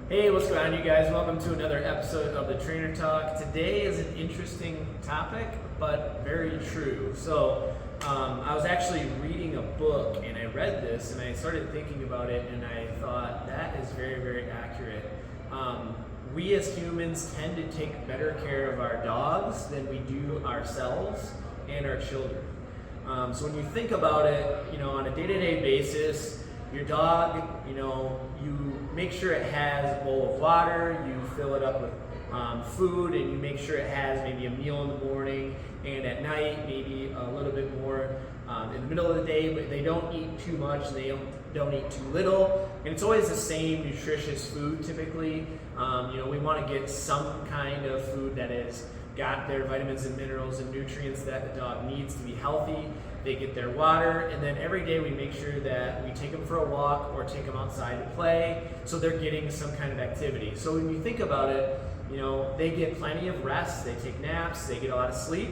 Hey, what's going on, you guys? Welcome to another episode of the Trainer Talk. Today is an interesting topic, but very true. I was actually reading a book and I read this and I started thinking about it and I thought that is very, very accurate. We as humans tend to take better care of our dogs than we do ourselves and our children. So when you think about it, on a day-to-day basis, your dog, you make sure it has a bowl of water, you fill it up with food, and you make sure it has maybe a meal in the morning and at night, maybe a little bit more in the middle of the day, but they don't eat too much, they don't eat too little, and it's always the same nutritious food typically. We want to get some kind of food that has got their vitamins and minerals and nutrients that the dog needs to be healthy. They get their water, and then every day we make sure that we take them for a walk or take them outside to play, so they're getting some kind of activity. So when you think about it, they get plenty of rest, they take naps, they get a lot of sleep,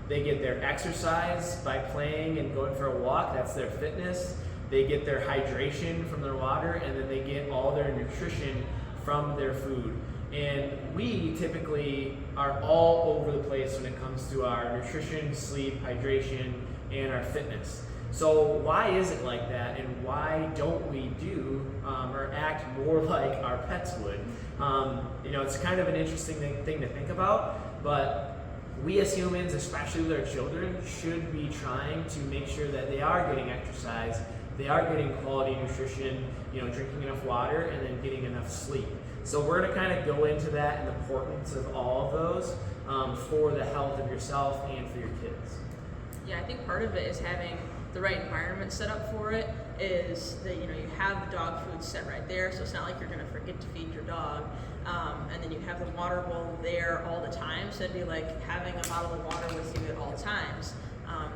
they get their exercise by playing and going for a walk, that's their fitness. They get their hydration from their water, and then they get all their nutrition from their food. And we typically are all over the place when it comes to our nutrition, sleep, hydration, and our fitness. So why is it like that, and why don't we do or act more like our pets would? It's kind of an interesting thing to think about, but we as humans, especially with our children, should be trying to make sure that they are getting exercise, they are getting quality nutrition, drinking enough water, and then getting enough sleep. So we're going to kind of go into that and the importance of all of those for the health of yourself and for your kids. Yeah, I think part of it is having the right environment set up for it. Is that you have the dog food set right there, so it's not like you're going to forget to feed your dog, and then you have the water bowl there all the time. So it'd be like having a bottle of water with you at all times.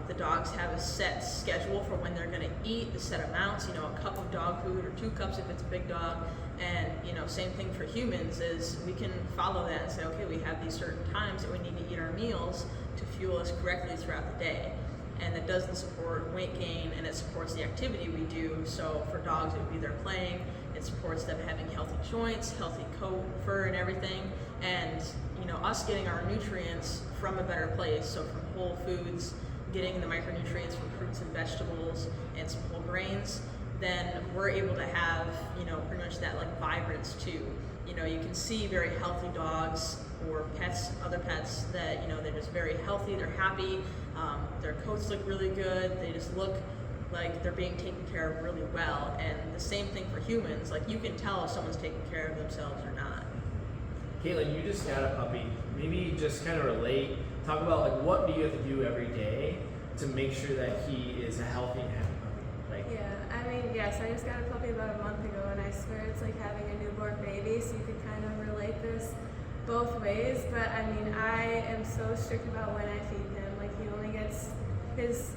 The dogs have a set schedule for when they're going to eat, the set amounts. A cup of dog food or 2 cups if it's a big dog. And same thing for humans is we can follow that and say, okay, we have these certain times that we need to eat our meals to fuel us correctly throughout the day. And it doesn't support weight gain, and it supports the activity we do. So for dogs, it would be they're playing. It supports them having healthy joints, healthy coat, fur, and everything. And us getting our nutrients from a better place. So from whole foods, getting the micronutrients from fruits and vegetables and some whole grains, then we're able to have pretty much that like vibrance too. You can see very healthy dogs or pets, other pets that they're just very healthy, they're happy, their coats look really good, they just look like they're being taken care of really well. And the same thing for humans, like you can tell if someone's taking care of themselves or not. Caitlin, you just got a puppy. Maybe just kind of relate, talk about like what do you have to do every day to make sure that he is a healthy and happy puppy? Yes, I just got a puppy about a month ago, and I swear it's like having a newborn baby, so you can kind of relate this both ways. But I am so strict about when I feed him. Like, he only gets his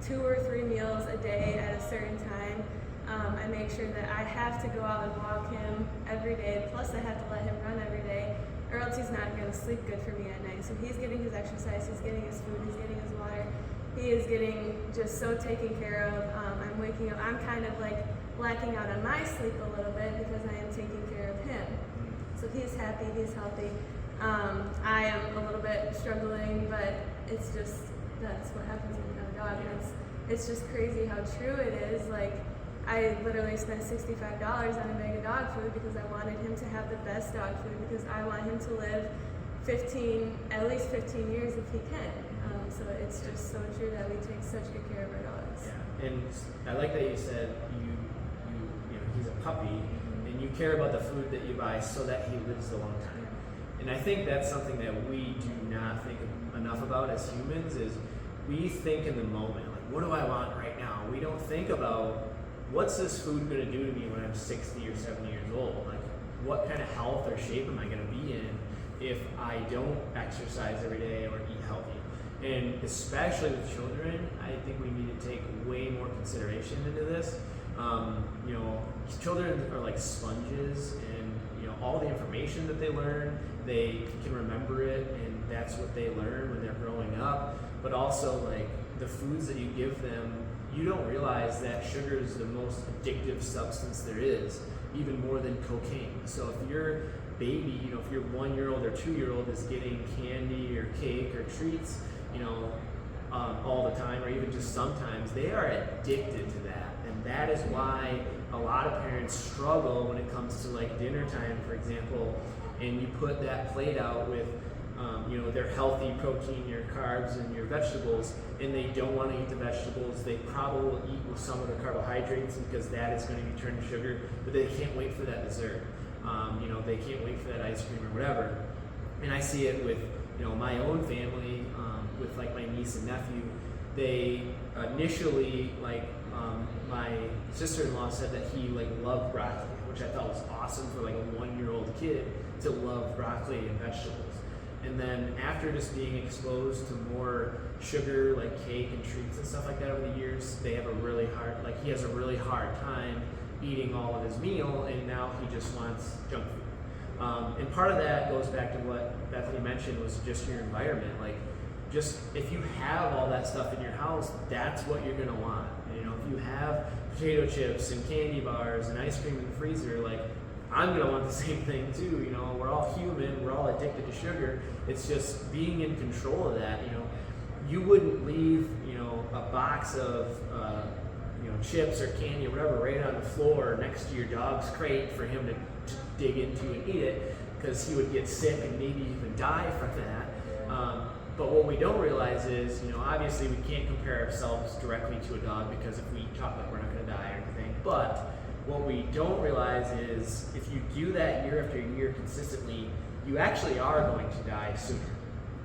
2 or 3 meals a day at a certain time. I make sure that I have to go out and walk him every day, plus I have to let him run every day, or else he's not going to sleep good for me at night. So he's getting his exercise, he's getting his food, he's getting his water. He is getting just so taken care of. I'm waking up, I'm kind of like lacking out on my sleep a little bit because I am taking care of him. So he's happy, he's healthy. I am a little bit struggling, but it's just, that's what happens when you have a dog. And it's just crazy how true it is. Like, I literally spent $65 on a bag of dog food because I wanted him to have the best dog food, because I want him to live at least 15 years if he can. So it's just so true that we take such good care of our dogs. Yeah, and I like that you said he's a puppy, and you care about the food that you buy so that he lives a long time. And I think that's something that we do not think enough about as humans. Is we think in the moment, like, what do I want right now? We don't think about what's this food going to do to me when I'm 60 or 70 years old. Like, what kind of health or shape am I going to be in if I don't exercise every day or eat healthy? And especially with children, I think we need to take way more consideration into this. Children are like sponges, and all the information that they learn, they can remember it, and that's what they learn when they're growing up. But also, like, the foods that you give them, you don't realize that sugar is the most addictive substance there is. even more than cocaine. So if your baby, if your 1-year-old or 2-year-old is getting candy or cake or treats, all the time, or even just sometimes, they are addicted to that. And that is why a lot of parents struggle when it comes to like dinner time, for example, and you put that plate out with their healthy protein, your carbs, and your vegetables, and they don't want to eat the vegetables. They probably will eat with some of the carbohydrates because that is going to be turned to sugar, but they can't wait for that dessert. They can't wait for that ice cream or whatever. And I see it with my own family, with like my niece and nephew. They initially my sister-in-law said that he loved broccoli, which I thought was awesome for like a 1-year-old kid to love broccoli and vegetables. And then after just being exposed to more sugar, like cake and treats and stuff like that over the years, he has a really hard time eating all of his meal, and now he just wants junk food. And part of that goes back to what Bethany mentioned, was just your environment. Just if you have all that stuff in your house, that's what you're gonna want. If you have potato chips and candy bars and ice cream in the freezer, I'm gonna want the same thing too. We're all human, we're all addicted to sugar. It's just being in control of that. You wouldn't leave, a box of chips or candy or whatever right on the floor next to your dog's crate for him to dig into and eat it, because he would get sick and maybe even die from that. But what we don't realize is, obviously we can't compare ourselves directly to a dog, because if we eat chocolate, we're not going to die or anything. But what we don't realize is, if you do that year after year consistently, you actually are going to die sooner.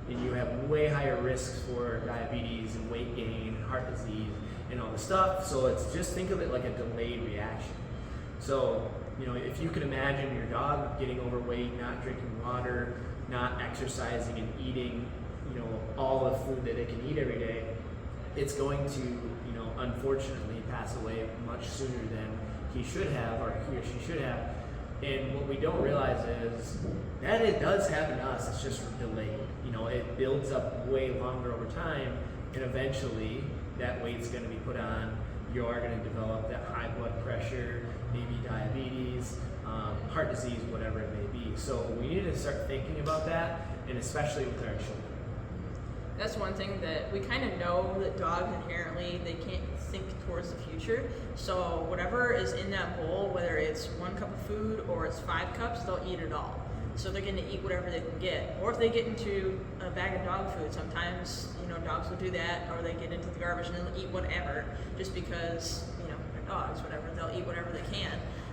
And you have way higher risks for diabetes and weight gain and heart disease and all the stuff. So just think of it like a delayed reaction. So, if you can imagine your dog getting overweight, not drinking water, not exercising and eating all the food that it can eat every day, it's going to unfortunately pass away much sooner than he should have, or he or she should have. And what we don't realize is that it does happen to us, it's just delayed. It builds up way longer over time, and eventually that weight's going to be put on. You're going to develop that high blood pressure, maybe diabetes, heart disease, whatever it may be. So we need to start thinking about that, and especially with our children. That's one thing that we kind of know, that dogs inherently, they can't think towards the future. So whatever is in that bowl, whether it's 1 cup of food or it's 5 cups, they'll eat it all. So they're going to eat whatever they can get. Or if they get into a bag of dog food, sometimes dogs will do that, or they get into the garbage and they'll eat whatever, just because they're dogs, whatever. They'll eat whatever they can.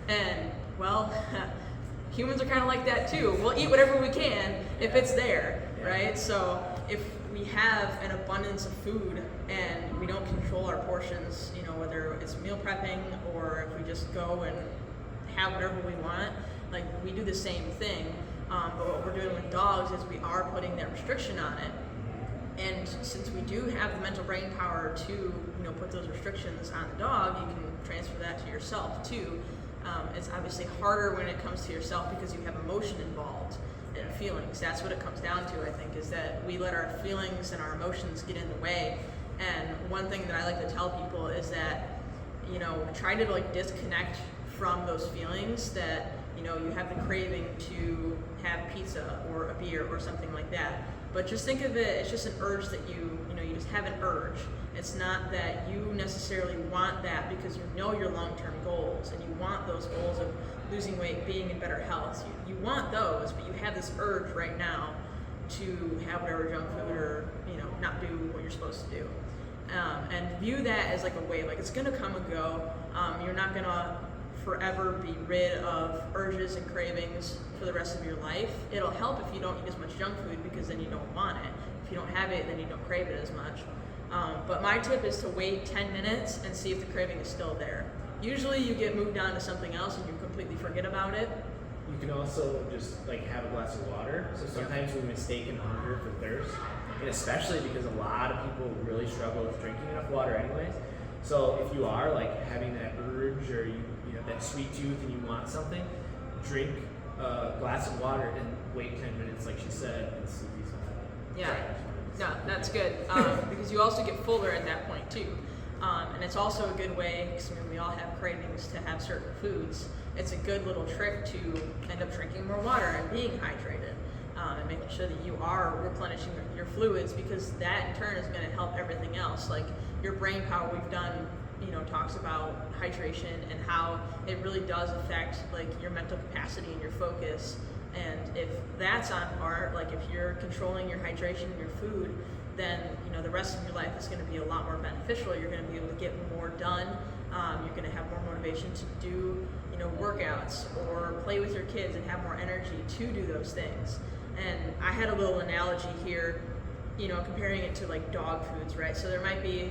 And well, humans are kind of like that too. We'll eat whatever we can if it's there, right? So if we have an abundance of food and we don't control our portions, whether it's meal prepping or if we just go and have whatever we want, we do the same thing. But what we're doing with dogs is we are putting that restriction on it. And since we do have the mental brain power to, put those restrictions on the dog, you can transfer that to yourself too. It's obviously harder when it comes to yourself because you have emotion involved and feelings. That's what it comes down to, I think, is that we let our feelings and our emotions get in the way. And one thing that I like to tell people is that, try to disconnect from those feelings, that, you have the craving to have pizza or a beer or something like that. But just think of it, it's just an urge that you just have an urge. It's not that you necessarily want that because you know your long-term goals and you want those goals of losing weight, being in better health. You want those, but you have this urge right now to have whatever junk food or, not do what you're supposed to do. And view that as like a wave, it's gonna come and go. You're not gonna forever be rid of urges and cravings for the rest of your life. It'll help if you don't eat as much junk food, because then you don't want it. If you don't have it, then you don't crave it as much. But my tip is to wait 10 minutes and see if the craving is still there. Usually you get moved on to something else and you completely forget about it. You can also just have a glass of water. So sometimes we mistake hunger for thirst, and especially because a lot of people really struggle with drinking enough water anyways. So if you are having that urge, or you have that sweet tooth and you want something, drink a glass of water and wait 10 minutes, like she said, and see if something. Yeah. No, that's good, because you also get fuller at that point too. And it's also a good way, because we all have cravings to have certain foods. it's a good little trick to end up drinking more water and being hydrated, and making sure that you are replenishing your fluids, because that in turn is going to help everything else. Like your brain power, we've done, talks about hydration and how it really does affect like your mental capacity and your focus. And if that's on par, like if you're controlling your hydration and your food, then the rest of your life is going to be a lot more beneficial. You're going to be able to get more done. You're going to have more motivation to do workouts or play with your kids and have more energy to do those things. And I had a little analogy here, comparing it to like dog foods, right? So there might be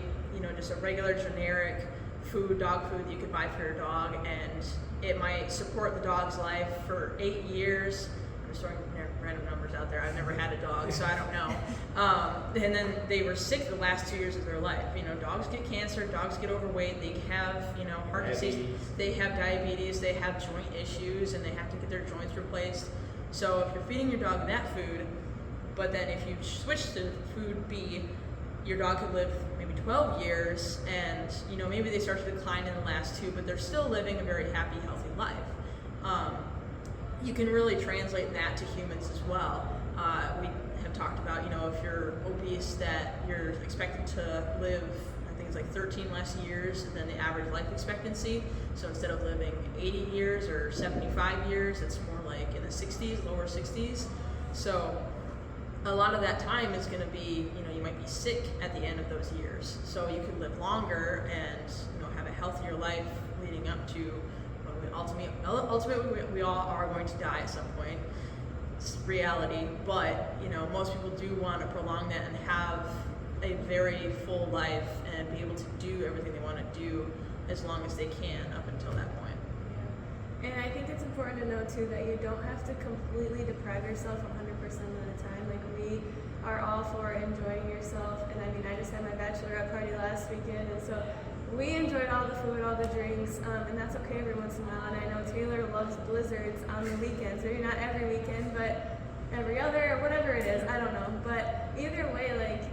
just a regular generic dog food that you could buy for your dog, and it might support the dog's life for 8 years. I'm just throwing random numbers out there. I've never had a dog, so I don't know. And then they were sick the last 2 years of their life. Dogs get cancer, dogs get overweight, they have, heart disease, they have diabetes, they have joint issues, and they have to get their joints replaced. So if you're feeding your dog that food, but then if you switch to food B, your dog could live maybe 12 years, and maybe they start to decline in the last 2, but they're still living a very happy, healthy life. You can really translate that to humans as well. We have talked about, if you're obese, that you're expected to live, I think it's like 13 less years than the average life expectancy. So instead of living 80 years or 75 years, it's more like in the 60s, lower 60s. So a lot of that time is going to be, you might be sick at the end of those years. So you can live longer and, have a healthier life leading up to ultimately we all are going to die at some point. It's reality, but most people do want to prolong that and have a very full life and be able to do everything they want to do as long as they can up until that point. And I think it's important to know too that you don't have to completely deprive yourself 100% of the time. Like we are all for enjoying yourself, and I just had my bachelorette party last weekend, and so we enjoyed all the food, all the drinks, and that's okay every once in a while. And I know Taylor loves blizzards on the weekends, maybe not every weekend, but every other, or whatever it is, I don't know. But either way, like,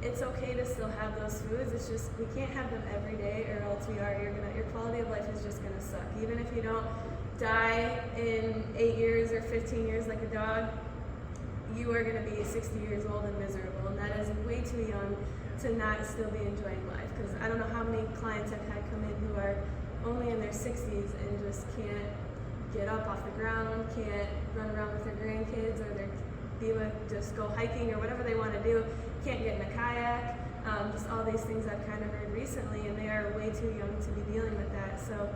it's okay to still have those foods. It's just we can't have them every day, or else your quality of life is just gonna suck. Even if you don't die in 8 years or 15 years like a dog, you are gonna be 60 years old and miserable, and that is way too young to not still be enjoying life. Because I don't know how many clients I've had come in who are only in their 60s and just can't get up off the ground, can't run around with their grandkids, or just go hiking or whatever they want to do, can't get in a kayak, just all these things I've kind of heard recently, and they are way too young to be dealing with that. So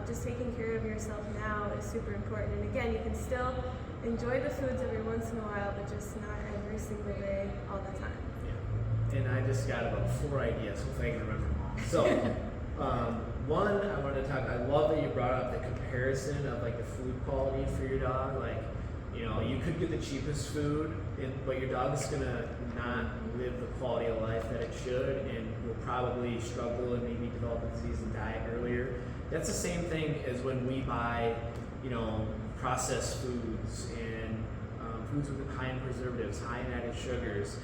just taking care of yourself now is super important. And again, you can still enjoy the foods every once in a while, but just not every single day, all the time. Yeah. And I just got about 4 ideas, hopefully I can remember them all. So, one, I wanted to talk, I love that you brought up the comparison of like the food quality for your dog. Like, you could get the cheapest food, but your dog is gonna not live the quality of life that it should, and will probably struggle and maybe develop a disease and die earlier. That's the same thing as when we buy, processed foods and foods with high in preservatives, high in added sugars,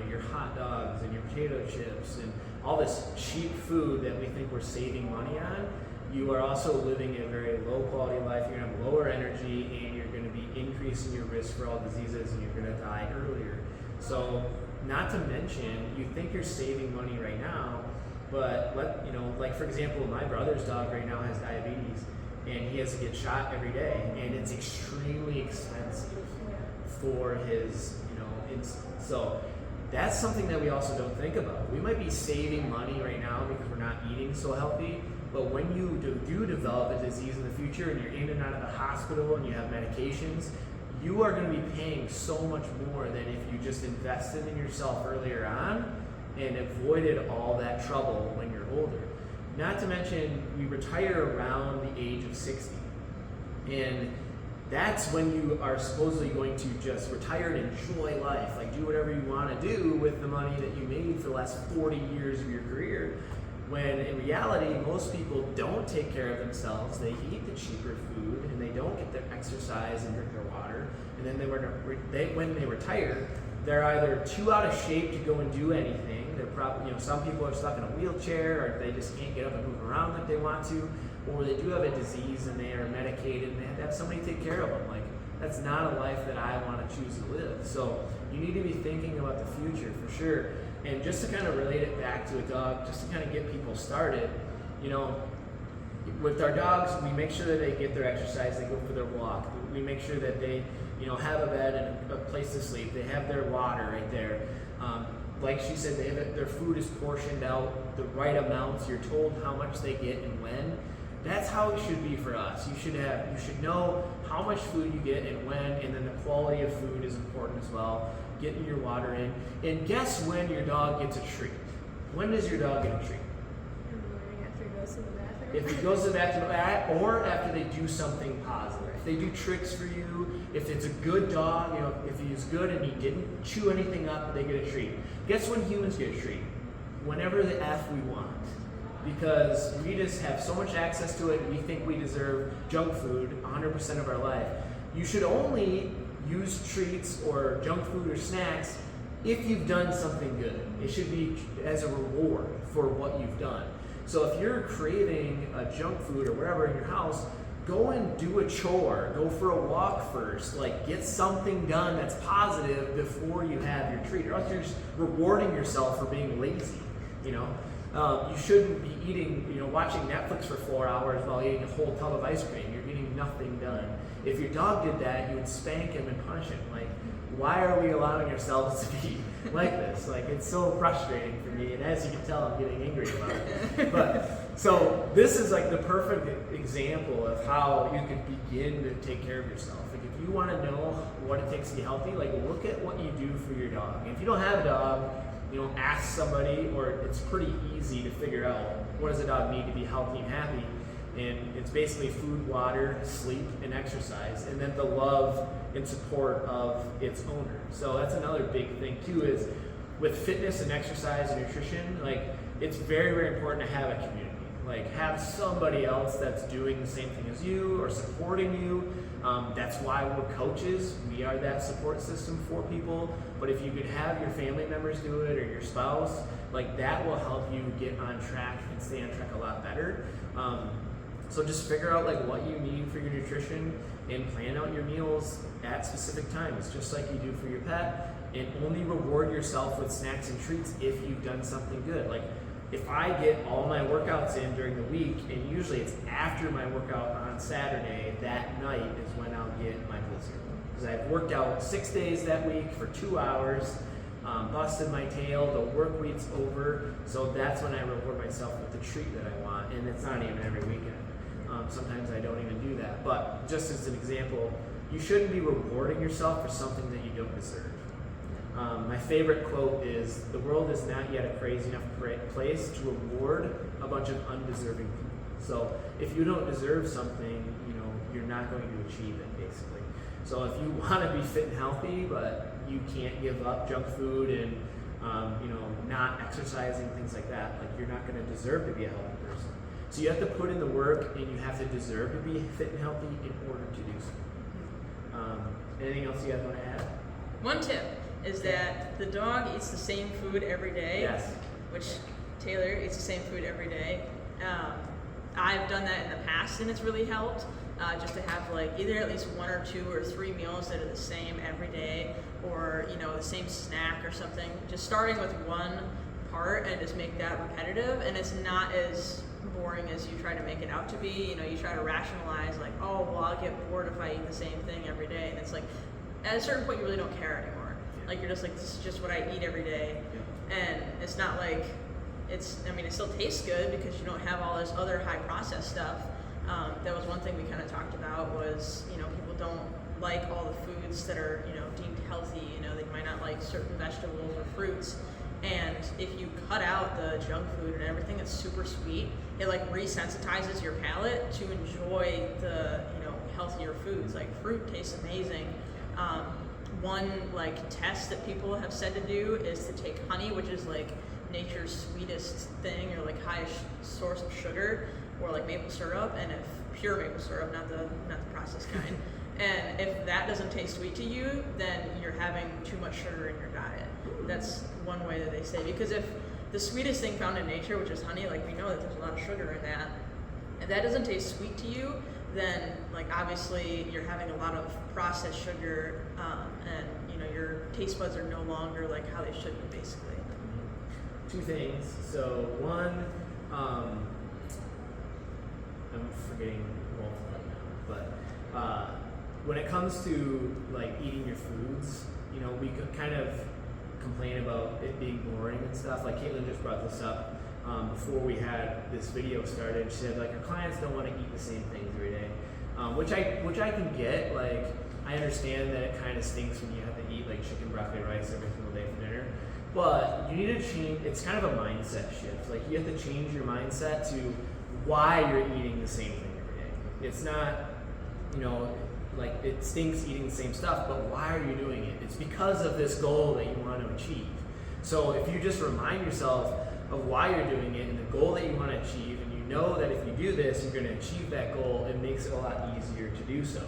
your hot dogs and your potato chips and all this cheap food that we think we're saving money on. You are also living a very low quality life. You're gonna have lower energy, and you're gonna be increasing your risk for all diseases, and you're gonna die earlier. So, not to mention, you think you're saving money right now, but like for example, my brother's dog right now has diabetes, and he has to get shot every day, and it's extremely expensive for his, so that's something that we also don't think about. We might be saving money right now because we're not eating so healthy, but when you do develop a disease in the future and you're in and out of the hospital and you have medications, you are going to be paying so much more than if you just invested in yourself earlier on and avoided all that trouble when you're older. Not to mention, we retire around the age of 60. And that's when you are supposedly going to just retire and enjoy life, like do whatever you want to do with the money that you made for the last 40 years of your career. When in reality, most people don't take care of themselves. They eat the cheaper food, and they don't get their exercise and drink their water. And then when they retire, they're either too out of shape to go and do anything. They're probably, some people are stuck in a wheelchair, or they just can't get up and move around like they want to, or they do have a disease and they are medicated and they have to have somebody take care of them. Like, that's not a life that I want to choose to live. So you need to be thinking about the future for sure. And just to kind of relate it back to a dog, just to kind of get people started, you know, with our dogs, we make sure that they get their exercise, they go for their walk. We make sure that they, you know, have a bed and a place to sleep. They have their water right there. Like she said, their food is portioned out the right amounts. You're told how much they get and when. That's how it should be for us. You should know how much food you get and when, and then the quality of food is important as well. Getting your water in. And guess when your dog gets a treat? When does your dog get a treat? In the morning after he goes to the bathroom. If he goes to the bathroom, or after they do something positive. If they do tricks for you, if it's a good dog, you know, if he's good and he didn't chew anything up, they get a treat. Guess when humans get a treat? Whenever the F we want. Because we just have so much access to it, we think we deserve junk food 100% of our life. You should only use treats or junk food or snacks if you've done something good. It should be as a reward for what you've done. So if you're craving a junk food or whatever in your house, go and do a chore, go for a walk first, like get something done that's positive before you have your treat, or else you're just rewarding yourself for being lazy, you know? You shouldn't be eating, you know, watching Netflix for 4 hours while eating a whole tub of ice cream. You're getting nothing done. If your dog did that, you would spank him and punish him. Like, why are we allowing ourselves to be like this? Like, it's so frustrating for me, and as you can tell, I'm getting angry about it. But, so, this is like the perfect example of how you can begin to take care of yourself. Like, if you want to know what it takes to be healthy, like, look at what you do for your dog. And if you don't have a dog, you know, ask somebody, or it's pretty easy to figure out what does a dog need to be healthy and happy. And it's basically food, water, sleep, and exercise, and then the love and support of its owner. So that's another big thing too, is with fitness and exercise and nutrition, like, it's very, very important to have a community. Like, have somebody else that's doing the same thing as you or supporting you. That's why we're coaches. We are that support system for people. But if you could have your family members do it or your spouse, like, that will help you get on track and stay on track a lot better. So just figure out like what you need for your nutrition and plan out your meals at specific times, just like you do for your pet, and only reward yourself with snacks and treats if you've done something good. Like, if I get all my workouts in during the week, and usually it's after my workout on Saturday, that night is when I'll get my blizzard. Because I've worked out 6 days that week for 2 hours, busted my tail, the work week's over, so that's when I reward myself with the treat that I want, and it's not even every weekend. Sometimes I don't even do that. But just as an example, you shouldn't be rewarding yourself for something that you don't deserve. My favorite quote is, "The world is not yet a crazy enough place to reward a bunch of undeserving people." So if you don't deserve something, you know, you're not going to achieve it, basically. So if you want to be fit and healthy, but you can't give up junk food and you know, not exercising, things like that, like, you're not going to deserve to be a healthy person. So you have to put in the work, and you have to deserve to be fit and healthy in order to do so. Anything else you guys want to add? One tip is that the dog eats the same food every day. Yes. Which Taylor eats the same food every day. I've done that in the past, and it's really helped. Just to have like either at least 1 or 2 or 3 meals that are the same every day, or, you know, the same snack or something. Just starting with one part and just make that repetitive, and it's not as boring as you try to make it out to be. You know, you try to rationalize like, oh, well, I'll get bored if I eat the same thing every day, and it's like, at a certain point you really don't care anymore. Like, you're just like, this is just what I eat every day, and it's not like, I mean, it still tastes good because you don't have all this other high processed stuff. That was one thing we kind of talked about, was, you know, people don't like all the foods that are, you know, deemed healthy. You know, they might not like certain vegetables or fruits. And if you cut out the junk food and everything that's super sweet, it like resensitizes your palate to enjoy the, you know, healthier foods. Like, fruit tastes amazing. One like test that people have said to do is to take honey, which is like nature's sweetest thing, or like highest source of sugar, or like maple syrup, and if pure maple syrup, not the processed kind. And if that doesn't taste sweet to you, then you're having too much sugar in your diet. That's one way that they say, because if the sweetest thing found in nature, which is honey, like, we know that there's a lot of sugar in that, if that doesn't taste sweet to you, then like obviously you're having a lot of processed sugar, and you know your taste buds are no longer like how they should be, basically. Two things. So one, I'm forgetting both right now, but when it comes to like eating your foods, you know, we could kind of complain about it being boring and stuff. Like Caitlin just brought this up before we had this video started. She said like her clients don't want to eat the same things every day, which I can get. Like I understand that it kind of stinks when you have to eat like chicken, broccoli, rice every single day for dinner. But you need to change, it's kind of a mindset shift. Like you have to change your mindset to why you're eating the same thing every day. It's not, you know, like it stinks eating the same stuff, but why are you doing it? It's because of this goal that you want to achieve. So if you just remind yourself of why you're doing it and the goal that you want to achieve, and you know that if you do this, you're going to achieve that goal, it makes it a lot easier to do so.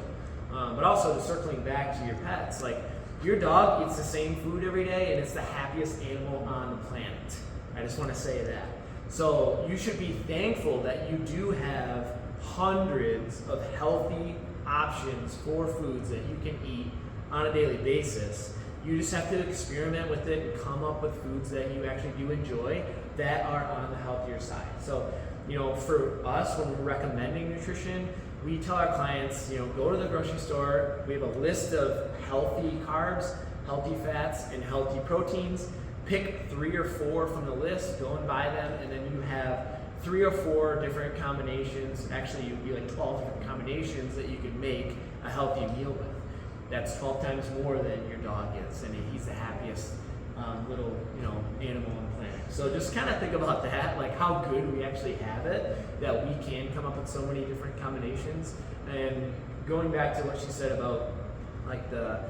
But also, circling back to your pets, like, your dog eats the same food every day, and it's the happiest animal on the planet. I just want to say that. So you should be thankful that you do have hundreds of healthy options for foods that you can eat on a daily basis. You just have to experiment with it and come up with foods that you actually do enjoy that are on the healthier side. So, you know, for us, when we're recommending nutrition, we tell our clients, you know, go to the grocery store. We have a list of healthy carbs, healthy fats, and healthy proteins. Pick 3 or 4 from the list, go and buy them, and then you have 3 or 4 different combinations. Actually, it would be like 12 different combinations that you could make a healthy meal with. That's 12 times more than your dog gets, and he's the happiest little, you know, animal on the planet. So just kind of think about that, like how good we actually have it, that we can come up with so many different combinations. And going back to what she said about like the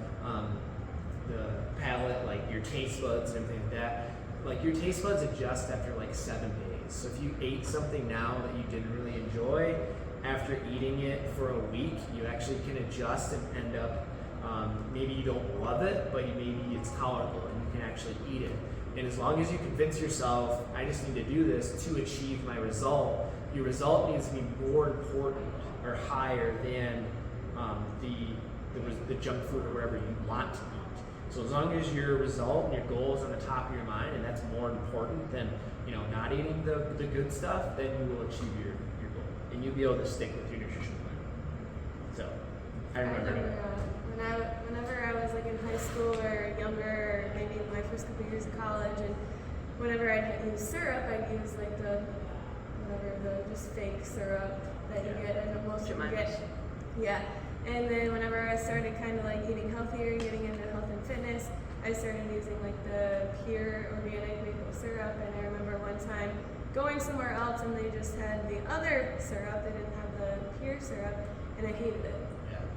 palate, like your taste buds and everything like that, like your taste buds adjust after like 7 days. So if you ate something now that you didn't really enjoy, after eating it for a week, you actually can adjust and end up, maybe you don't love it, but maybe it's tolerable and you can actually eat it. And as long as you convince yourself, I just need to do this to achieve my result, your result needs to be more important or higher than the junk food or whatever you want to eat. So as long as your result and your goal is on the top of your mind, and that's more important than, you know, not eating the good stuff, then you will achieve your goal, and you'll be able to stick with your nutrition plan. So I remember whenever I was like in high school or younger, or maybe my first couple years of college, and whenever I'd use syrup, I'd use like the just fake syrup that you get, and most of you get. Yeah. And then whenever I started kind of like eating healthier and getting into health and fitness, I started using like the pure organic maple syrup. And I remember one time going somewhere else and they just had the other syrup. They didn't have the pure syrup, and I hated it.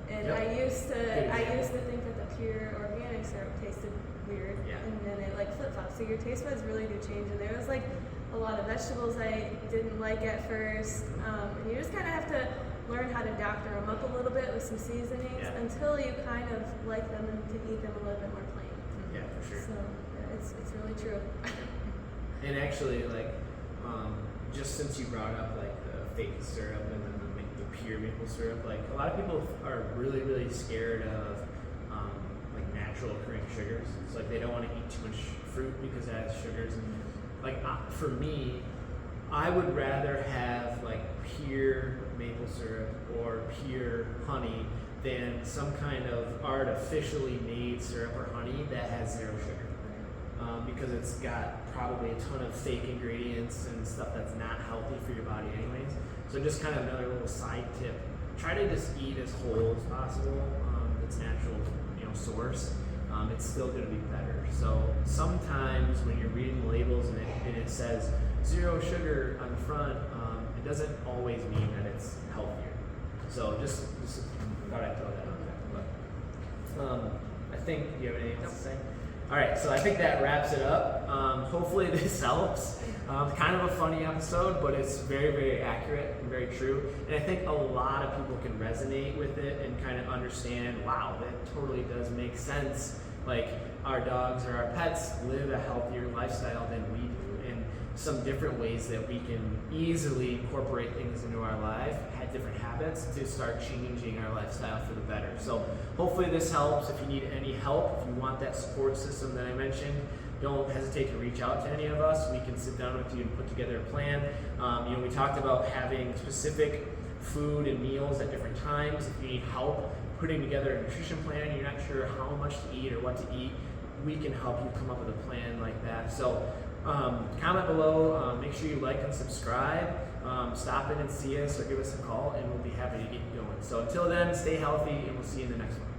And I used to think that the pure organic syrup tasted weird, and then it like flip-flopped. So your taste buds really do change, and there was like a lot of vegetables I didn't like at first, and you just kind of have to learn how to doctor them up a little bit with some seasonings until you kind of like them and can eat them a little bit more plain. Yeah, for sure. So it's really true. And actually, like, just since you brought up like the fake syrup and then the pure maple syrup, like a lot of people are really, really scared of like natural occurring sugars. It's like they don't want to eat too much fruit because it has sugars. Like for me, I would rather have like pure maple syrup or pure honey than some kind of artificially made syrup or honey that has 0 sugar. Because it's got probably a ton of fake ingredients and stuff that's not healthy for your body anyways. So just kind of another little side tip, try to just eat as whole as possible. It's natural, you know, source. It's still going to be better. So sometimes when you're reading the labels and it says 0 sugar on the front, it doesn't always mean that it's healthier. So just thought I'd throw that out there. But I think, do you have anything else to say? All right, so I think that wraps it up. Hopefully this helps. Kind of a funny episode, but it's very, very accurate and very true. And I think a lot of people can resonate with it and kind of understand, wow, that totally does make sense. Like our dogs or our pets live a healthier lifestyle than we do. And some different ways that we can easily incorporate things into our life, had different habits to start changing our lifestyle for the better. So hopefully this helps. If you need any help, if you want that support system that I mentioned, don't hesitate to reach out to any of us. We can sit down with you and put together a plan. We talked about having specific food and meals at different times. If you need help putting together a nutrition plan, you're not sure how much to eat or what to eat, we can help you come up with a plan like that. So comment below, make sure you like and subscribe, stop in and see us or give us a call, and we'll be happy to get you going. So until then, stay healthy, and we'll see you in the next one.